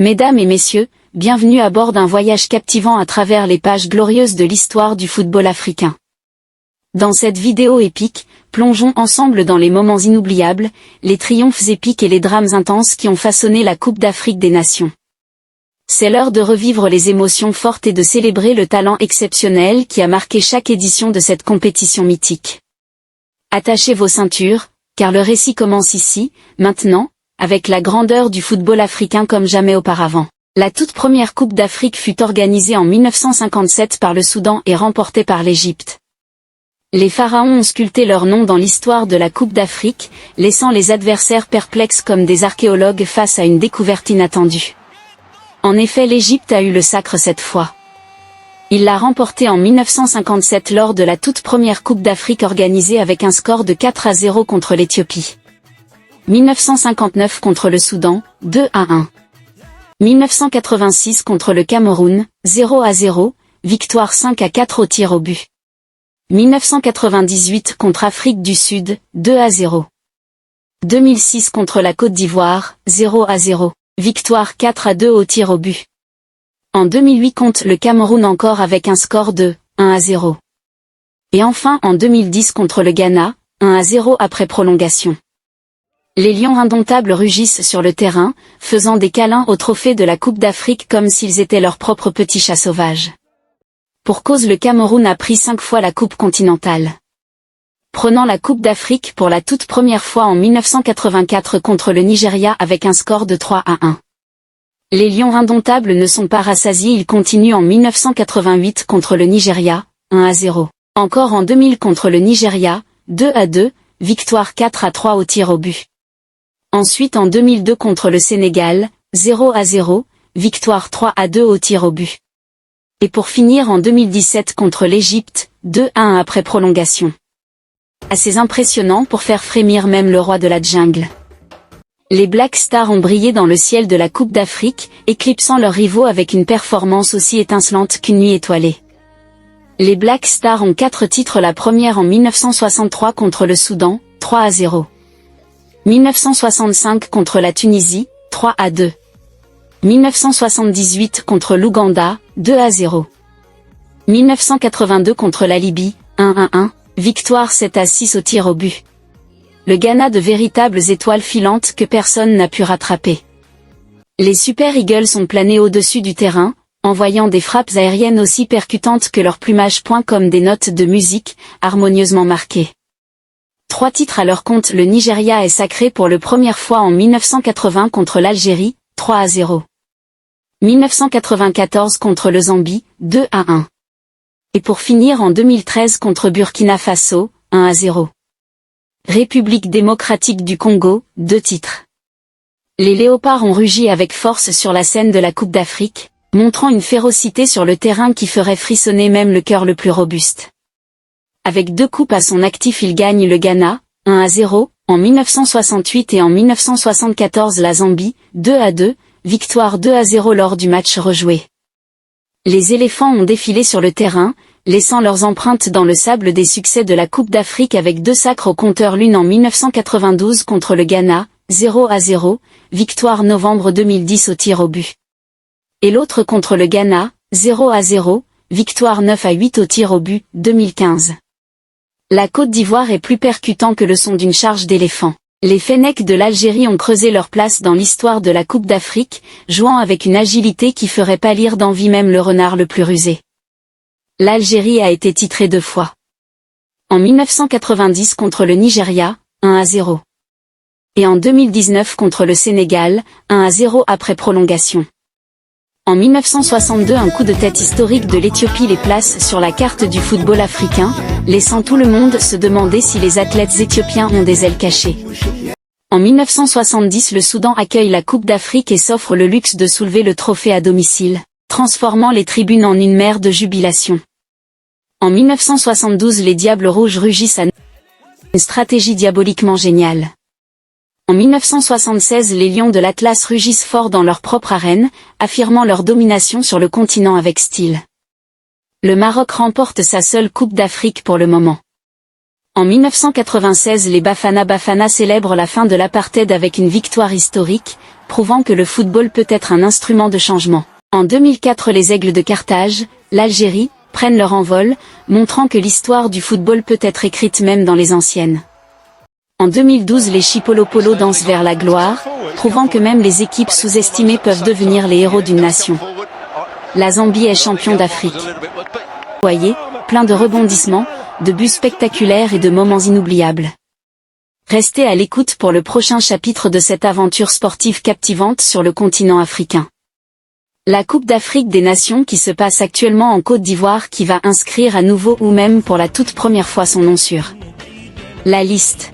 Mesdames et messieurs, bienvenue à bord d'un voyage captivant à travers les pages glorieuses de l'histoire du football africain. Dans cette vidéo épique, plongeons ensemble dans les moments inoubliables, les triomphes épiques et les drames intenses qui ont façonné la Coupe d'Afrique des Nations. C'est l'heure de revivre les émotions fortes et de célébrer le talent exceptionnel qui a marqué chaque édition de cette compétition mythique. Attachez vos ceintures, car le récit commence ici, maintenant, avec la grandeur du football africain comme jamais auparavant. La toute première Coupe d'Afrique fut organisée en 1957 par le Soudan et remportée par l'Égypte. Les pharaons ont sculpté leur nom dans l'histoire de la Coupe d'Afrique, laissant les adversaires perplexes comme des archéologues face à une découverte inattendue. En effet, l'Égypte a eu le sacre cette fois. Il l'a remportée en 1957 lors de la toute première Coupe d'Afrique organisée avec un score de 4-0 contre l'Éthiopie. 1959 contre le Soudan, 2-1. 1986 contre le Cameroun, 0-0, victoire 5-4 au tir au but. 1998 contre Afrique du Sud, 2-0. 2006 contre la Côte d'Ivoire, 0-0, victoire 4-2 au tir au but. En 2008 contre le Cameroun encore avec un score de 1-0. Et enfin en 2010 contre le Ghana, 1-0 après prolongation. Les lions indomptables rugissent sur le terrain, faisant des câlins au trophée de la Coupe d'Afrique comme s'ils étaient leurs propres petits chats sauvages. Pour cause, le Cameroun a pris 5 fois la Coupe continentale. Prenant la Coupe d'Afrique pour la toute première fois en 1984 contre le Nigeria avec un score de 3-1. Les lions indomptables ne sont pas rassasiés, ils continuent en 1988 contre le Nigeria, 1-0. Encore en 2000 contre le Nigeria, 2-2, victoire 4-3 au tir au but. Ensuite en 2002 contre le Sénégal, 0-0, victoire 3-2 au tir au but. Et pour finir en 2017 contre l'Égypte, 2-1 après prolongation. Assez impressionnant pour faire frémir même le roi de la jungle. Les Black Stars ont brillé dans le ciel de la Coupe d'Afrique, éclipsant leurs rivaux avec une performance aussi étincelante qu'une nuit étoilée. Les Black Stars ont 4 titres, la première en 1963 contre le Soudan, 3-0. 1965 contre la Tunisie, 3-2. 1978 contre l'Ouganda, 2-0. 1982 contre la Libye, 1-1, victoire 7-6 au tir au but. Le Ghana, de véritables étoiles filantes que personne n'a pu rattraper. Les Super Eagles ont plané au-dessus du terrain, envoyant des frappes aériennes aussi percutantes que leur plumage, comme des notes de musique, harmonieusement marquées. 3 titres à leur compte, le Nigeria est sacré pour la première fois en 1980 contre l'Algérie, 3-0. 1994 contre le Zambie, 2-1. Et pour finir en 2013 contre Burkina Faso, 1-0. République démocratique du Congo, 2 titres. Les léopards ont rugi avec force sur la scène de la Coupe d'Afrique, montrant une férocité sur le terrain qui ferait frissonner même le cœur le plus robuste. Avec 2 coupes à son actif, il gagne le Ghana, 1-0, en 1968 et en 1974 la Zambie, 2-2, victoire 2-0 lors du match rejoué. Les éléphants ont défilé sur le terrain, laissant leurs empreintes dans le sable des succès de la Coupe d'Afrique avec 2 sacres au compteur, l'une en 1992 contre le Ghana, 0-0, victoire novembre 2010 au tir au but. Et l'autre contre le Ghana, 0-0, victoire 9-8 au tir au but, 2015. La Côte d'Ivoire est plus percutant que le son d'une charge d'éléphants. Les Fennecs de l'Algérie ont creusé leur place dans l'histoire de la Coupe d'Afrique, jouant avec une agilité qui ferait pâlir d'envie même le renard le plus rusé. L'Algérie a été titrée 2 fois. En 1990 contre le Nigeria, 1-0. Et en 2019 contre le Sénégal, 1-0 après prolongation. En 1962, un coup de tête historique de l'Éthiopie les place sur la carte du football africain, laissant tout le monde se demander si les athlètes éthiopiens ont des ailes cachées. En 1970, le Soudan accueille la Coupe d'Afrique et s'offre le luxe de soulever le trophée à domicile, transformant les tribunes en une mer de jubilation. En 1972, les Diables Rouges rugissent à une stratégie diaboliquement géniale. En 1976, les Lions de l'Atlas rugissent fort dans leur propre arène, affirmant leur domination sur le continent avec style. Le Maroc remporte sa seule Coupe d'Afrique pour le moment. En 1996, les Bafana Bafana célèbrent la fin de l'apartheid avec une victoire historique, prouvant que le football peut être un instrument de changement. En 2004, les Aigles de Carthage, l'Algérie, prennent leur envol, montrant que l'histoire du football peut être écrite même dans les anciennes. En 2012, les Chipolopolo dansent vers la gloire, prouvant que même les équipes sous-estimées peuvent devenir les héros d'une nation. La Zambie est champion d'Afrique. Voyez, plein de rebondissements, de buts spectaculaires et de moments inoubliables. Restez à l'écoute pour le prochain chapitre de cette aventure sportive captivante sur le continent africain. La Coupe d'Afrique des Nations qui se passe actuellement en Côte d'Ivoire qui va inscrire à nouveau ou même pour la toute première fois son nom sur la liste.